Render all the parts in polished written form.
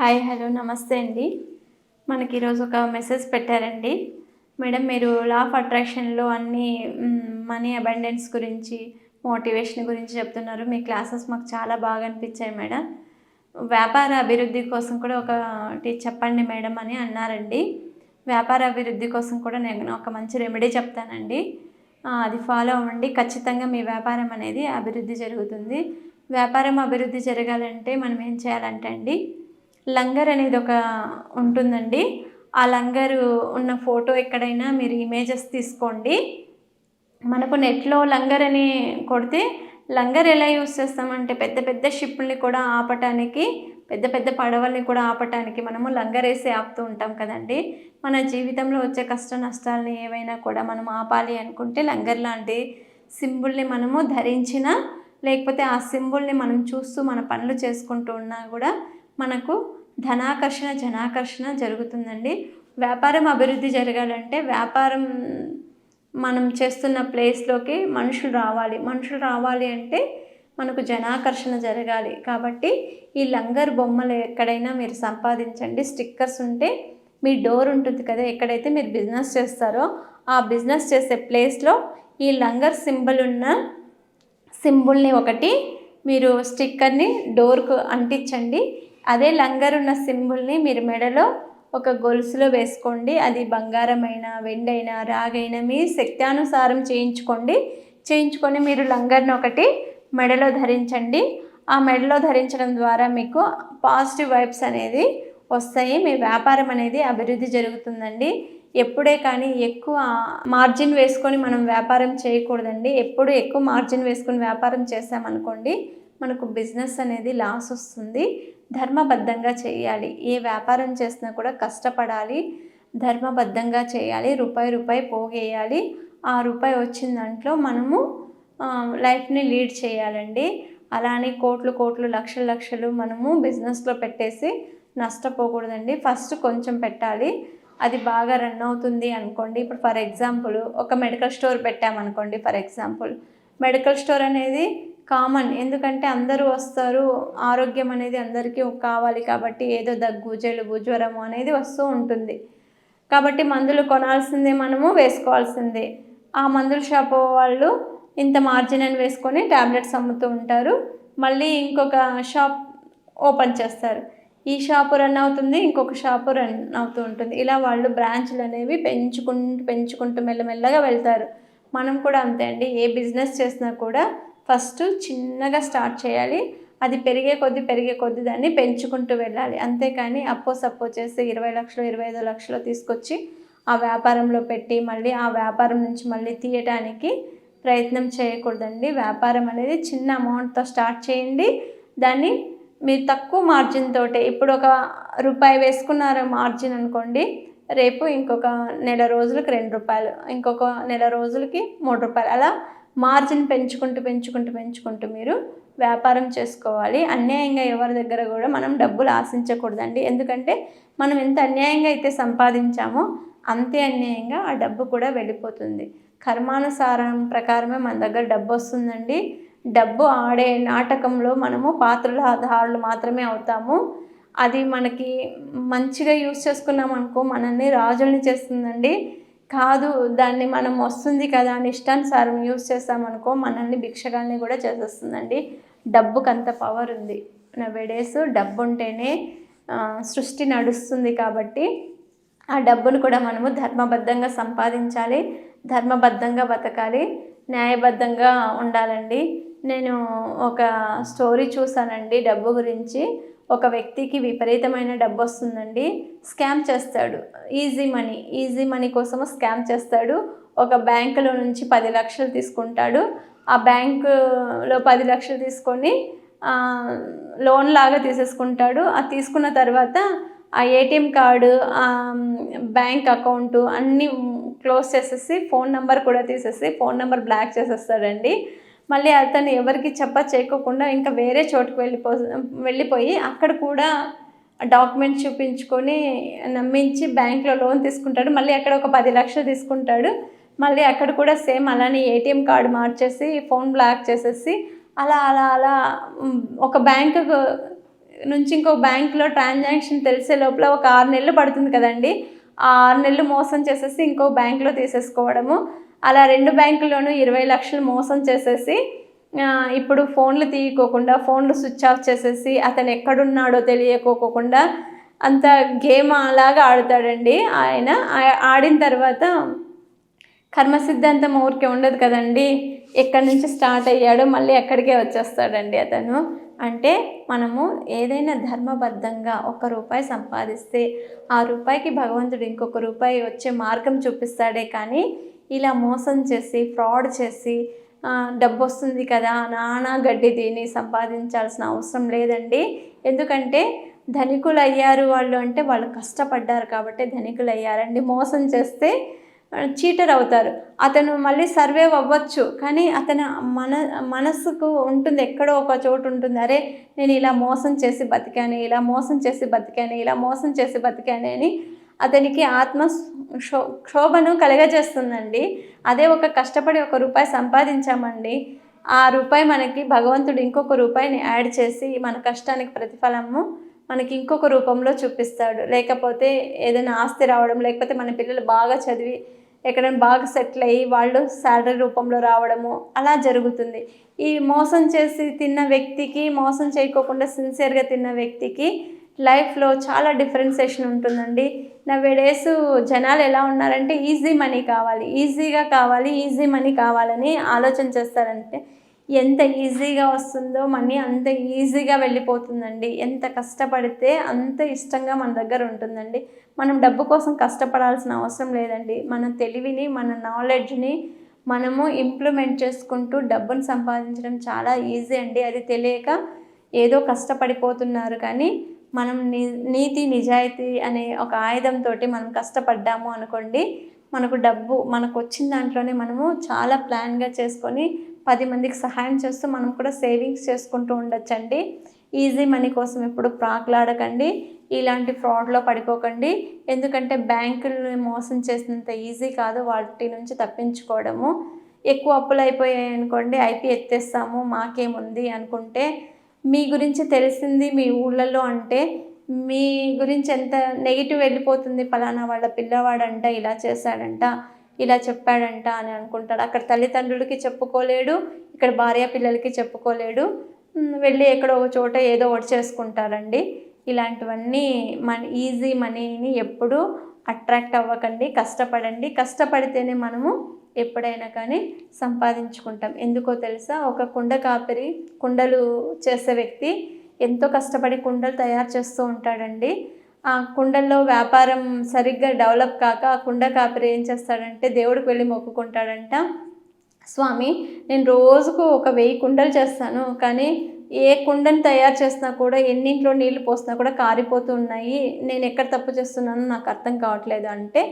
Hi hello నమస్తే అండి. మనకి ఈరోజు ఒక మెసేజ్ పెట్టారండి. మేడం మీరు లా ఆఫ్ అట్రాక్షన్లో అన్నీ మనీ అబండెన్స్ గురించి మోటివేషన్ గురించి చెప్తున్నారు. మీ క్లాసెస్ మాకు చాలా బాగా అనిపించాయి మేడం. వ్యాపార అభివృద్ధి కోసం కూడా ఒకటి చెప్పండి మేడం అని అన్నారండి. వ్యాపార అభివృద్ధి కోసం కూడా నేను ఒక మంచి రెమెడీ చెప్తానండి. అది ఫాలో అవ్వండి. ఖచ్చితంగా మీ వ్యాపారం అనేది అభివృద్ధి జరుగుతుంది. వ్యాపారం అభివృద్ధి జరగాలంటే మనం ఏం చేయాలంటే అండి, లంగర్ అనేది ఒక ఉంటుందండి. ఆ లంగరు ఉన్న ఫోటో ఎక్కడైనా మీరు ఇమేజెస్ తీసుకోండి. మనకు నెట్లో లంగర్ అని కొడితే లంగర్ ఎలా యూస్ చేస్తామంటే పెద్ద పెద్ద షిప్పుల్ని కూడా ఆపటానికి, పెద్ద పెద్ద పడవల్ని కూడా ఆపటానికి మనము లంగర్ వేసి ఆపుతూ ఉంటాం కదండి. మన జీవితంలో వచ్చే కష్ట నష్టాలని ఏవైనా కూడా మనం ఆపాలి అనుకుంటే లంగర్ లాంటి సింబుల్ని మనము ధరించిన, లేకపోతే ఆ సింబుల్ని మనం చూస్తూ మన పనులు చేసుకుంటూ ఉన్నా కూడా మనకు ధనాకర్షణ జనాకర్షణ జరుగుతుందండి. వ్యాపారం అభివృద్ధి జరగాలంటే వ్యాపారం మనం చేస్తున్న ప్లేస్లోకి మనుషులు రావాలి అంటే మనకు జనాకర్షణ జరగాలి. కాబట్టి ఈ లంగర్ బొమ్మలు ఎక్కడైనా మీరు సంపాదించండి. స్టిక్కర్స్ ఉంటే మీ డోర్ ఉంటుంది కదా, ఎక్కడైతే మీరు బిజినెస్ చేస్తారో ఆ బిజినెస్ చేసే ప్లేస్లో ఈ లంగర్ సింబల్ ఉన్న సింబుల్ని ఒకటి మీరు స్టిక్కర్ని డోర్కు అంటించండి. అదే లంగర్ ఉన్న సింబుల్ని మీరు మెడలో ఒక గొలుసులో వేసుకోండి. అది బంగారమైనా వెండైనా రాగైనా మీ శక్త్యానుసారం చేయించుకొని మీరు లంగర్ని ఒకటి మెడలో ధరించండి. ఆ మెడలో ధరించడం ద్వారా మీకు పాజిటివ్ వైబ్స్ అనేది వస్తాయి. మీ వ్యాపారం అనేది అభివృద్ధి జరుగుతుందండి. ఎప్పుడే కానీ ఎక్కువ మార్జిన్ వేసుకొని మనం వ్యాపారం చేయకూడదండి. ఎప్పుడు ఎక్కువ మార్జిన్ వేసుకొని వ్యాపారం చేసామనుకోండి మనకు బిజినెస్ అనేది లాస్ వస్తుంది. ధర్మబద్ధంగా చేయాలి. ఏ వ్యాపారం చేసినా కూడా కష్టపడాలి, ధర్మబద్ధంగా చేయాలి. రూపాయి పోగేయాలి. ఆ రూపాయి వచ్చిన దాంట్లో మనము లైఫ్ని లీడ్ చేయాలండి. అలానే కోట్లు లక్షలు మనము బిజినెస్లో పెట్టేసి నష్టపోకూడదండి. ఫస్ట్ కొంచెం పెట్టాలి. అది బాగా రన్ అవుతుంది అనుకోండి. ఇప్పుడు ఫర్ ఎగ్జాంపుల్ ఒక మెడికల్ స్టోర్ పెట్టామనుకోండి. మెడికల్ స్టోర్ అనేది కామన్, ఎందుకంటే అందరూ వస్తారు. ఆరోగ్యం అనేది అందరికీ కావాలి కాబట్టి ఏదో దగ్గు జలుబు జ్వరము అనేది వస్తూ ఉంటుంది. కాబట్టి మందులు కొనాల్సిందే, మనము వేసుకోవాల్సిందే. ఆ మందుల షాపు వాళ్ళు ఇంత మార్జిన్ అని వేసుకొని ట్యాబ్లెట్స్ అమ్ముతూ ఉంటారు. మళ్ళీ ఇంకొక షాప్ ఓపెన్ చేస్తారు. ఈ షాపు రన్ అవుతుంది, ఇంకొక షాపు రన్ అవుతూ ఉంటుంది. ఇలా వాళ్ళు బ్రాంచ్లు అనేవి పెంచుకుంటూ మెల్లమెల్లగా వెళ్తారు. మనం కూడా అంతే అండి. ఏ బిజినెస్ చేసినా కూడా ఫస్ట్ చిన్నగా స్టార్ట్ చేయాలి. అది పెరిగే కొద్దీ దాన్ని పెంచుకుంటూ వెళ్ళాలి. అంతేకాని సప్పో చేసి 20 లక్షలు 25 లక్షలు తీసుకొచ్చి ఆ వ్యాపారంలో పెట్టి మళ్ళీ ఆ వ్యాపారం నుంచి మళ్ళీ తీయటానికి ప్రయత్నం చేయకూడదండి. వ్యాపారం అనేది చిన్న అమౌంట్తో స్టార్ట్ చేయండి. దాన్ని మీరు తక్కువ మార్జిన్ తోటే, ఇప్పుడు ₹1 వేసుకున్నారు మార్జిన్ అనుకోండి, రేపు ఇంకొక నెల రోజులకి ₹2, ఇంకొక నెల రోజులకి ₹3, అలా మార్జిన్ పెంచుకుంటూ మీరు వ్యాపారం చేసుకోవాలి. అన్యాయంగా ఎవరి దగ్గర కూడా మనం డబ్బులు ఆశించకూడదండి. ఎందుకంటే మనం ఎంత అన్యాయంగా అయితే సంపాదించామో అంతే అన్యాయంగా ఆ డబ్బు కూడా వెళ్ళిపోతుంది. కర్మానుసారం ప్రకారమే మన దగ్గర డబ్బు వస్తుందండి. డబ్బు ఆడే నాటకంలో మనము పాత్రధారులు మాత్రమే అవుతాము. అది మనకి మంచిగా యూస్ చేసుకున్నాం అనుకో మనల్ని రాజుల్ని చేస్తుందండి. కాదు, దాన్ని మనం వస్తుంది కదా అని ఇష్టానుసారం యూస్ చేస్తామనుకో మనల్ని భిక్షగాల్ని కూడా చేసేస్తుందండి. డబ్బుకి అంత పవర్ ఉంది. నవేడేస్ డబ్బు ఉంటేనే సృష్టి నడుస్తుంది. కాబట్టి ఆ డబ్బును కూడా మనము ధర్మబద్ధంగా సంపాదించాలి, ధర్మబద్ధంగా బతకాలి, న్యాయబద్ధంగా ఉండాలండి. నేను ఒక స్టోరీ చూసానండి డబ్బు గురించి. ఒక వ్యక్తికి విపరీతమైన డబ్బు వస్తుందండి. స్కామ్ చేస్తాడు. ఈజీ మనీ కోసము స్కామ్ చేస్తాడు. ఒక బ్యాంకులో నుంచి 10 లక్షలు తీసుకుంటాడు. ఆ బ్యాంకులో 10 లక్షలు తీసుకొని లోన్ లాగా తీసేసుకుంటాడు. అది తీసుకున్న తర్వాత ఆ ఏటీఎం కార్డు, బ్యాంక్ అకౌంటు అన్నీ క్లోజ్ చేసేసి ఫోన్ నెంబర్ కూడా తీసేసి ఫోన్ నెంబర్ బ్లాక్ చేసేస్తాడండి. మళ్ళీ అతను ఎవరికి చేయకోకుండా ఇంకా వేరే చోటుకు వెళ్ళిపోయి అక్కడ కూడా డాక్యుమెంట్స్ చూపించుకొని నమ్మించి బ్యాంక్లో లోన్ తీసుకుంటాడు. మళ్ళీ అక్కడ ఒక 10 లక్షలు తీసుకుంటాడు. మళ్ళీ అక్కడ కూడా సేమ్ అలానే ఏటీఎం కార్డు మార్చేసి ఫోన్ బ్లాక్ చేసేసి అలా ఒక బ్యాంకుకు నుంచి ఇంకో బ్యాంకులో ట్రాన్సాక్షన్ తెలిసే లోపల ఒక 6 నెలలు పడుతుంది కదండి. ఆ 6 నెలలు మోసం చేసేసి ఇంకో బ్యాంకులో తీసేసుకోవడము. అలా 2 బ్యాంకుల్లోనూ 20 లక్షలు మోసం చేసేసి ఇప్పుడు ఫోన్లు తీయకోకుండా ఫోన్లు స్విచ్ ఆఫ్ చేసేసి అతను ఎక్కడున్నాడో తెలియకోకుండా అంత గేమ్ అలాగా ఆడుతాడండి ఆయన. ఆడిన తర్వాత కర్మ సిద్ధాంతం ఊరికే ఉండదు కదండి. ఎక్కడి నుంచి స్టార్ట్ అయ్యాడో మళ్ళీ ఎక్కడికే వచ్చేస్తాడండి అతను. అంటే మనము ఏదైనా ధర్మబద్ధంగా ₹1 సంపాదిస్తే ఆ రూపాయికి భగవంతుడు ఇంకొక రూపాయి వచ్చే మార్గం చూపిస్తాడే కానీ ఇలా మోసం చేసి ఫ్రాడ్ చేసి డబ్బు వస్తుంది కదా నానా గడ్డి తిని సంపాదించాల్సిన అవసరం లేదండి. ఎందుకంటే ధనికులు అయ్యారు వాళ్ళు అంటే వాళ్ళు కష్టపడ్డారు కాబట్టి ధనికులు అయ్యారండి. మోసం చేస్తే చీటర్ అవుతారు. అతను మళ్ళీ సర్వైవ్ అవ్వచ్చు కానీ అతను మనసుకు ఉంటుంది, ఎక్కడో ఒక చోటు ఉంటుంది, అరే నేను ఇలా మోసం చేసి బతికాను, ఇలా మోసం చేసి బతికాను, ఇలా మోసం చేసి బతికాను అని అతనికి ఆత్మ క్షోభను కలగజేస్తుందండి. అదే ఒక కష్టపడి ₹1 సంపాదించామండి, ఆ రూపాయి మనకి భగవంతుడు ఇంకొక రూపాయిని యాడ్ చేసి మన కష్టానికి ప్రతిఫలము మనకి ఇంకొక రూపంలో చూపిస్తాడు. లేకపోతే ఏదైనా ఆస్తి రావడం, లేకపోతే మన పిల్లలు బాగా చదివి ఎక్కడైనా బాగా సెటిల్ అయ్యి వాళ్ళు శాలరీ రూపంలో రావడము అలా జరుగుతుంది. ఈ మోసం చేసి తిన్న వ్యక్తికి, మోసం చేయకోకుండా సిన్సియర్గా తిన్న వ్యక్తికి లైఫ్లో చాలా డిఫరెన్సేషన్ ఉంటుందండి. నవ్వేడేస్ జనాలు ఎలా ఉన్నారంటే ఈజీ మనీ కావాలి, ఈజీగా కావాలి, ఈజీ మనీ కావాలని ఆలోచన చేస్తారంటే ఎంత ఈజీగా వస్తుందో మనీ అంత ఈజీగా వెళ్ళిపోతుందండి. ఎంత కష్టపడితే అంత ఇష్టంగా మన దగ్గర ఉంటుందండి. మనం డబ్బు కోసం కష్టపడాల్సిన అవసరం లేదండి. మన తెలివిని, మన నాలెడ్జ్ని మనము ఇంప్లిమెంట్ చేసుకుంటూ డబ్బును సంపాదించడం చాలా ఈజీ అండి. అది తెలియక ఏదో కష్టపడిపోతున్నారు. కానీ మనం నీతి నిజాయితీ అనే ఒక ఆయుధంతో మనం కష్టపడ్డాము అనుకోండి, మనకు డబ్బు మనకు వచ్చిన దాంట్లోనే మనము చాలా ప్లాన్గా చేసుకొని 10 మందికి సహాయం చేస్తూ మనం కూడా సేవింగ్స్ చేసుకుంటూ ఉండొచ్చండి. ఈజీ మనీ కోసం ఎప్పుడు ప్రాకులాడకండి, ఇలాంటి ఫ్రాడ్లో పడిపోకండి. ఎందుకంటే బ్యాంకుల్ని మోసం చేసినంత ఈజీ కాదు వాటి నుంచి తప్పించుకోవడము. ఎక్కువ అప్పులు అయిపోయాయి అనుకోండి, ఐపీ ఎత్తేస్తాము మాకేముంది అనుకుంటే, మీ గురించి తెలిసింది మీ ఊళ్ళల్లో అంటే మీ గురించి ఎంత నెగిటివ్ వెళ్ళిపోతుంది. పలానా వాళ్ళ పిల్లవాడంట ఇలా చేశాడంట, ఇలా చెప్పాడంట అని అనుకుంటాడు. అక్కడ తల్లిదండ్రులకి చెప్పుకోలేడు, ఇక్కడ భార్య పిల్లలకి చెప్పుకోలేడు, వెళ్ళి ఎక్కడో ఒక చోట ఏదో ఒకటి చేసుకుంటారండి. ఇలాంటివన్నీ ఈజీ మనీని ఎప్పుడూ అట్రాక్ట్ అవ్వకండి, కష్టపడండి. కష్టపడితేనే మనము ఎప్పుడైనా కానీ సంపాదించుకుంటాం. ఎందుకో తెలుసా, ఒక కుండ కాపరి కుండలు చేసే వ్యక్తి ఎంతో కష్టపడి కుండలు తయారు చేస్తూ ఉంటాడండి. ఆ కుండల్లో వ్యాపారం సరిగ్గా డెవలప్ కాక ఆ కుండ కాపరి ఏం చేస్తాడంటే దేవుడికి వెళ్ళి మొక్కుకుంటాడంట, స్వామి నేను రోజుకు ఒక 1000 కుండలు చేస్తాను, కానీ ఏ కుండను తయారు చేసినా కూడా ఎన్నింట్లో నీళ్లు పోసినా కూడా కారిపోతూ ఉన్నాయి, నేను ఎక్కడ తప్పు చేస్తున్నానో నాకు అర్థం కావట్లేదు అంటే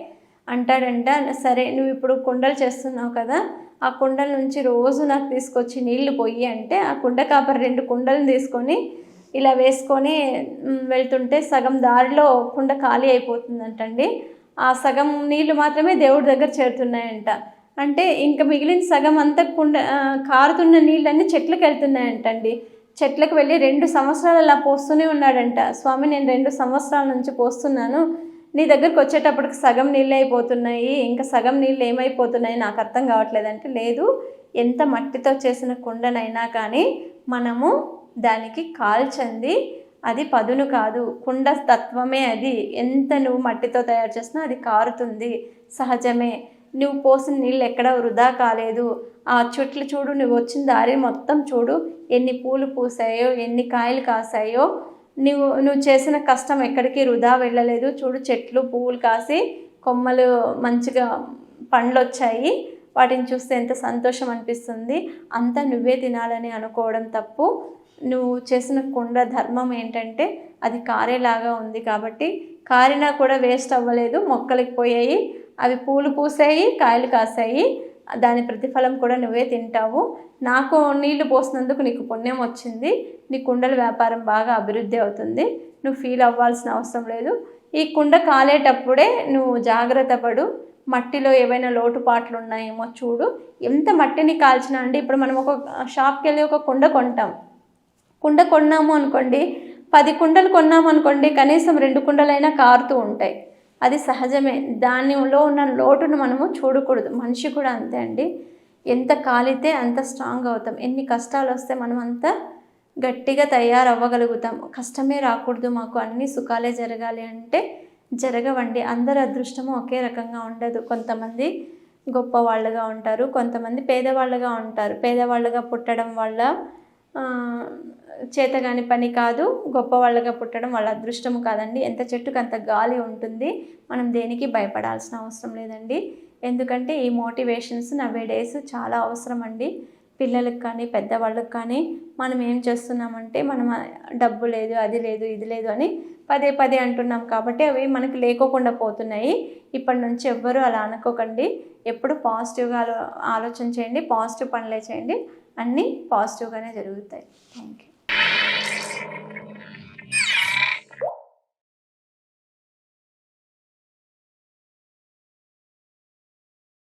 అంటాడంట, సరే నువ్వు ఇప్పుడు కుండలు చేస్తున్నావు కదా, ఆ కుండల నుంచి రోజు నాకు తీసుకొచ్చి నీళ్లు పోయి అంటే ఆ కుండ కాపరి 2 కుండలను తీసుకొని ఇలా వేసుకొని వెళ్తుంటే సగం దారిలో కుండ ఖాళీ అయిపోతుందంటండి. ఆ సగం నీళ్ళు మాత్రమే దేవుడి దగ్గర చేరుతున్నాయంట. అంటే ఇంకా మిగిలిన సగం అంతా కారుతున్న నీళ్ళన్నీ చెట్లకు వెళ్తున్నాయంటండి. చెట్లకు వెళ్ళి 2 సంవత్సరాలు అలా పోస్తూనే ఉన్నాడంట. స్వామి నేను 2 సంవత్సరాల నుంచి పోస్తున్నాను, నీ దగ్గరకు వచ్చేటప్పటికి సగం నీళ్ళు అయిపోతున్నాయి, ఇంకా సగం నీళ్ళు ఏమైపోతున్నాయి నాకు అర్థం కావట్లేదంటే, లేదు ఎంత మట్టితో చేసిన కుండనైనా కానీ మనము దానికి కాల్చంది అది పదును కాదు, కుండ తత్వమే అది. ఎంత నువ్వు మట్టితో తయారు చేసినా అది కారుతుంది, సహజమే. నువ్వు పోసిన నీళ్ళు ఎక్కడ వృధా కాలేదు. ఆ చెట్లు చూడు, నువ్వు వచ్చిన దారి మొత్తం చూడు, ఎన్ని పూలు పూసాయో, ఎన్ని కాయలు కాసాయో, నువ్వు చేసిన కష్టం ఎక్కడికి వృధా వెళ్ళలేదు. చూడు చెట్లు పువ్వులు కాసి కొమ్మలు మంచిగా పండ్లు వచ్చాయి, వాటిని చూస్తే ఎంత సంతోషం అనిపిస్తుంది. అంతా నువ్వే తినాలని అనుకోవడం తప్పు. నువ్వు చేసిన కుండ ధర్మం ఏంటంటే అది కారేలాగా ఉంది కాబట్టి కారినా కూడా వేస్ట్ అవ్వలేదు, మొక్కలకి పోయాయి, అవి పూలు పూసాయి, కాయలు కాసాయి, దాని ప్రతిఫలం కూడా నువ్వే తింటావు. నాకు నీళ్లు పోసినందుకు నీకు పుణ్యం వచ్చింది, నీ కుండల వ్యాపారం బాగా అభివృద్ధి అవుతుంది, నువ్వు ఫీల్ అవ్వాల్సిన అవసరం లేదు. ఈ కుండ కాలేటప్పుడే నువ్వు జాగ్రత్త పడు, మట్టిలో ఏవైనా లోటుపాట్లు ఉన్నాయేమో చూడు. ఎంత మట్టిని కాల్చినా అండి, ఇప్పుడు మనం ఒక షాప్కి వెళ్ళి ఒక కుండ కొంటాం, కుండ కొన్నాము అనుకోండి, 10 కుండలు కొన్నామనుకోండి, కనీసం 2 కుండలైనా కారుతూ ఉంటాయి. అది సహజమే. దానిలో ఉన్న లోటును మనము చూడకూడదు. మనిషి కూడా అంతే అండి. ఎంత కాలితే అంత స్ట్రాంగ్ అవుతాం. ఎన్ని కష్టాలు వస్తే మనం అంత గట్టిగా తయారవ్వగలుగుతాం. కష్టమే రాకూడదు, మాకు అన్ని సుఖాలే జరగాలి అంటే జరగవండి. అందరి అదృష్టము ఒకే రకంగా ఉండదు. కొంతమంది గొప్పవాళ్ళుగా ఉంటారు, కొంతమంది పేదవాళ్ళుగా ఉంటారు. పేదవాళ్ళుగా పుట్టడం వల్ల చేతగాని పని కాదు, గొప్పవాళ్ళుగా పుట్టడం వాళ్ళ అదృష్టము కాదండి. ఎంత చెట్టుకు అంత గాలి ఉంటుంది. మనం దేనికి భయపడాల్సిన అవసరం లేదండి. ఎందుకంటే ఈ మోటివేషన్స్ నవేడేస్ చాలా అవసరం అండి. పిల్లలకు కానీ పెద్దవాళ్ళకి కానీ మనం ఏం చేస్తున్నామంటే, మనం డబ్బు లేదు, అది లేదు, ఇది లేదు అని పదే పదే అంటున్నాం కాబట్టి అవి మనకు లేకోకుండా పోతున్నాయి. ఇప్పటి నుంచి ఎవ్వరూ అలా అనుకోకండి. ఎప్పుడు పాజిటివ్గా ఆలోచన చేయండి, పాజిటివ్ పనులే చేయండి, అన్నీ పాజిటివ్గానే జరుగుతాయి. Thank you.